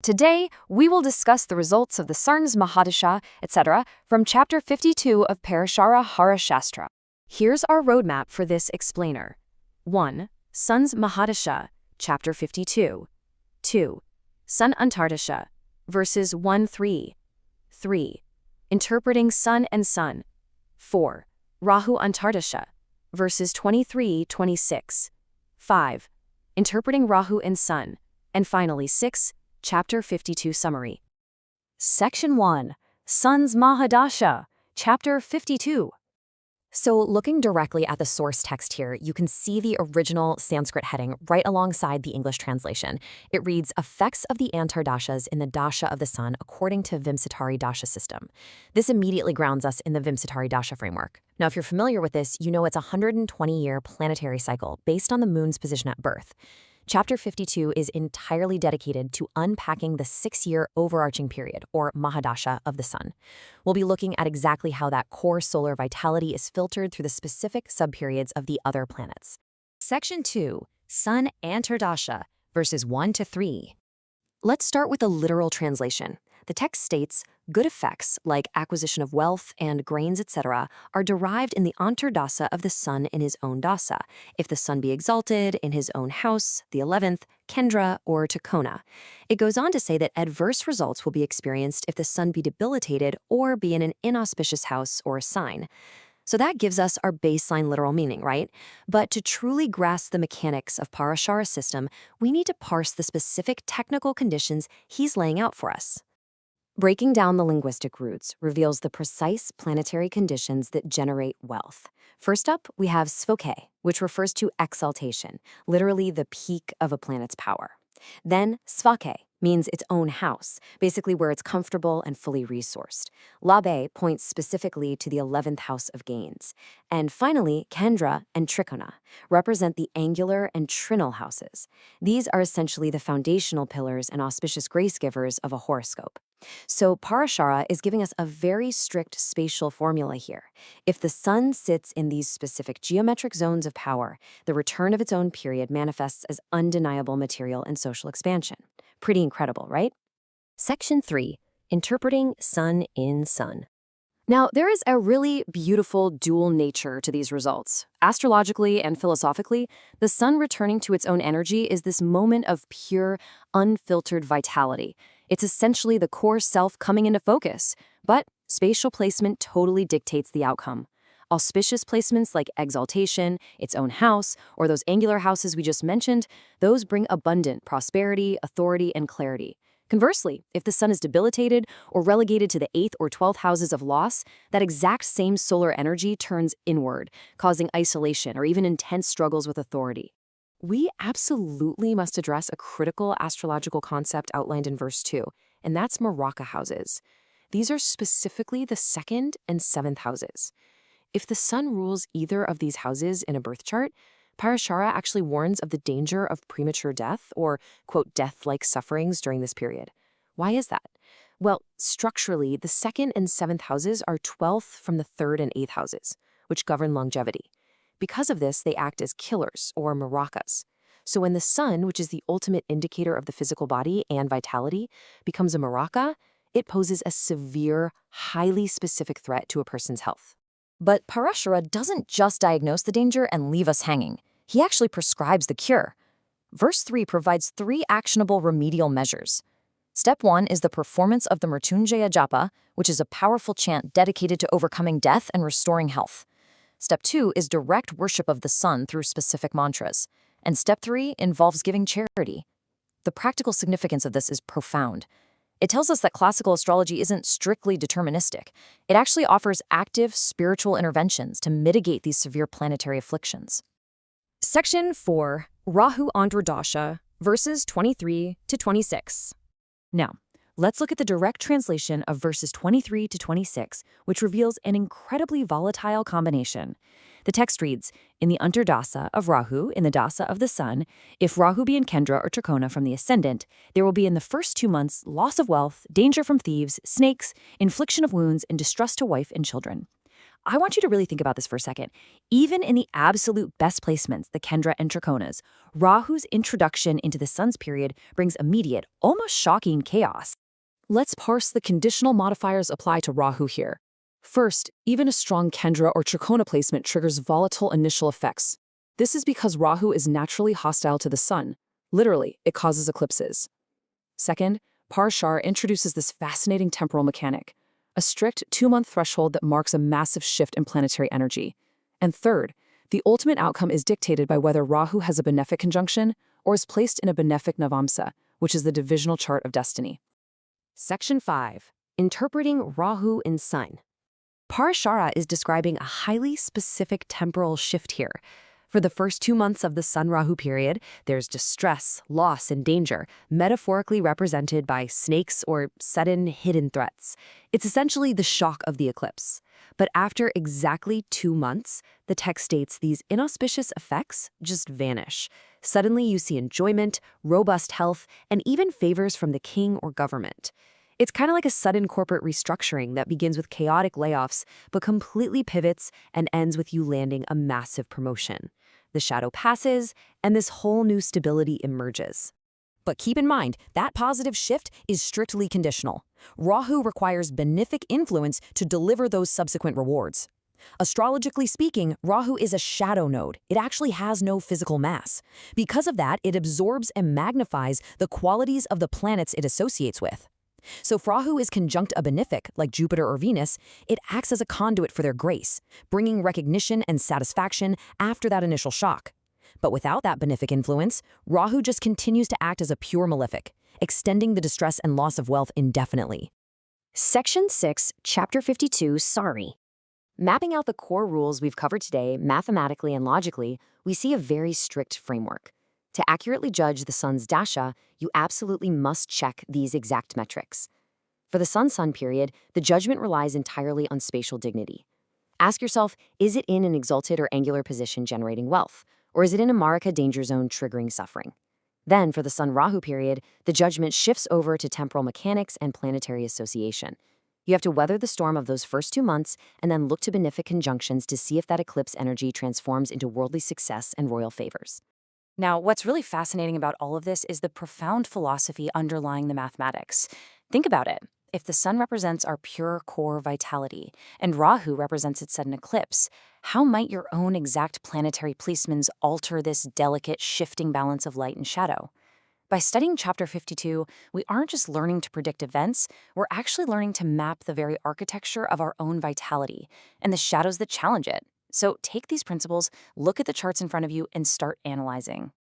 Today, we will discuss the results of the Sun's Mahadasha, etc., from Chapter 52 of Parashara Hara Shastra. Here's our roadmap for this explainer. 1. Sun's Mahadasha, Chapter 52. 2. Sun Antardasha, verses 1-3. 3. Interpreting Sun and Sun. 4. Rahu Antardasha, verses 23-26. 5. Interpreting Rahu and Sun. And finally 6. Chapter 52 Summary. Section 1. Sun's Mahadasha, Chapter 52. So looking directly at the source text here, you can see the original Sanskrit heading right alongside the English translation. It reads, Effects of the Antardashas in the Dasha of the Sun according to Vimsatari Dasha system. This immediately grounds us in the Vimsatari Dasha framework. Now, if you're familiar with this, you know it's a 120-year planetary cycle based on the moon's position at birth. Chapter 52 is entirely dedicated to unpacking the 6-year overarching period, or Mahadasha, of the Sun. We'll be looking at exactly how that core solar vitality is filtered through the specific subperiods of the other planets. Section 2. Sun Antardasha, verses 1-3. Let's start with the literal translation. The text states, good effects, like acquisition of wealth and grains, etc., are derived in the antardasa of the Sun in his own dasa, if the Sun be exalted in his own house, the 11th, Kendra, or Takona. It goes on to say that adverse results will be experienced if the Sun be debilitated or be in an inauspicious house or sign. So that gives us our baseline literal meaning, right? But to truly grasp the mechanics of Parashara's system, we need to parse the specific technical conditions he's laying out for us. Breaking down the linguistic roots reveals the precise planetary conditions that generate wealth. First up, we have Svoke, which refers to exaltation, literally the peak of a planet's power. Then Svake means its own house, basically where it's comfortable and fully resourced. Labe points specifically to the 11th house of gains. And finally, Kendra and Trikona represent the angular and trinal houses. These are essentially the foundational pillars and auspicious grace givers of a horoscope. So Parashara is giving us a very strict spatial formula here. If the Sun sits in these specific geometric zones of power, the return of its own period manifests as undeniable material and social expansion. Pretty incredible, right? Section 3. Interpreting Sun in Sun. Now, there is a really beautiful dual nature to these results. Astrologically and philosophically, the Sun returning to its own energy is this moment of pure, unfiltered vitality. It's essentially the core self coming into focus, but spatial placement totally dictates the outcome. Auspicious placements like exaltation, its own house, or those angular houses we just mentioned, those bring abundant prosperity, authority, and clarity. Conversely, if the Sun is debilitated or relegated to the 8th or 12th houses of loss, that exact same solar energy turns inward, causing isolation or even intense struggles with authority. We absolutely must address a critical astrological concept outlined in verse 2, and that's Maraka houses. These are specifically the 2nd and 7th houses. If the Sun rules either of these houses in a birth chart, Parashara actually warns of the danger of premature death or, quote, death-like sufferings during this period. Why is that? Well, structurally, the 2nd and 7th houses are 12th from the 3rd and 8th houses, which govern longevity. Because of this, they act as killers, or marakas. So when the Sun, which is the ultimate indicator of the physical body and vitality, becomes a maraka, it poses a severe, highly specific threat to a person's health. But Parashara doesn't just diagnose the danger and leave us hanging. He actually prescribes the cure. Verse 3 provides 3 actionable remedial measures. Step 1 is the performance of the Mrityunjaya Japa, which is a powerful chant dedicated to overcoming death and restoring health. Step 2 is direct worship of the Sun through specific mantras. And Step 3 involves giving charity. The practical significance of this is profound. It tells us that classical astrology isn't strictly deterministic. It actually offers active spiritual interventions to mitigate these severe planetary afflictions. Section 4. Rahu Antardasha, verses 23-26. Now, let's look at the direct translation of verses 23-26, which reveals an incredibly volatile combination. The text reads, in the Antardasa of Rahu, in the dasa of the Sun, if Rahu be in Kendra or Trikona from the ascendant, there will be in the first 2 months loss of wealth, danger from thieves, snakes, infliction of wounds, and distress to wife and children. I want you to really think about this for a second. Even in the absolute best placements, the Kendra and Trichonas, Rahu's introduction into the sun's period brings immediate, almost shocking chaos. Let's parse the conditional modifiers apply to Rahu here. First, even a strong Kendra or Trichona placement triggers volatile initial effects. This is because Rahu is naturally hostile to the sun. Literally, it causes eclipses. Second, Parashara introduces this fascinating temporal mechanic, a strict 2-month threshold that marks a massive shift in planetary energy. And third, the ultimate outcome is dictated by whether Rahu has a benefic conjunction or is placed in a benefic Navamsa, which is the divisional chart of destiny. Section 5. Interpreting Rahu in Sun. Parashara is describing a highly specific temporal shift here. For the first 2 months of the Sun-Rahu period, there's distress, loss, and danger, metaphorically represented by snakes or sudden hidden threats. It's essentially the shock of the eclipse. But after exactly 2 months, the text states these inauspicious effects just vanish. Suddenly you see enjoyment, robust health, and even favors from the king or government. It's kind of like a sudden corporate restructuring that begins with chaotic layoffs, but completely pivots and ends with you landing a massive promotion. The shadow passes, and this whole new stability emerges. But keep in mind, that positive shift is strictly conditional. Rahu requires benefic influence to deliver those subsequent rewards. Astrologically speaking, Rahu is a shadow node. It actually has no physical mass. Because of that, it absorbs and magnifies the qualities of the planets it associates with. So if Rahu is conjunct a benefic, like Jupiter or Venus, it acts as a conduit for their grace, bringing recognition and satisfaction after that initial shock. But without that benefic influence, Rahu just continues to act as a pure malefic, extending the distress and loss of wealth indefinitely. Section 6, Chapter 52, Sari. Mapping out the core rules we've covered today, mathematically and logically, we see a very strict framework. To accurately judge the sun's dasha, you absolutely must check these exact metrics. For the sun-sun period, the judgment relies entirely on spatial dignity. Ask yourself, is it in an exalted or angular position generating wealth? Or is it in a Marika danger zone triggering suffering? Then, for the sun-Rahu period, the judgment shifts over to temporal mechanics and planetary association. You have to weather the storm of those first 2 months and then look to benefic conjunctions to see if that eclipse energy transforms into worldly success and royal favors. Now, what's really fascinating about all of this is the profound philosophy underlying the mathematics. Think about it. If the sun represents our pure core vitality, and Rahu represents its sudden eclipse, how might your own exact planetary placements alter this delicate, shifting balance of light and shadow? By studying Chapter 52, we aren't just learning to predict events, we're actually learning to map the very architecture of our own vitality and the shadows that challenge it. So take these principles, look at the charts in front of you, and start analyzing.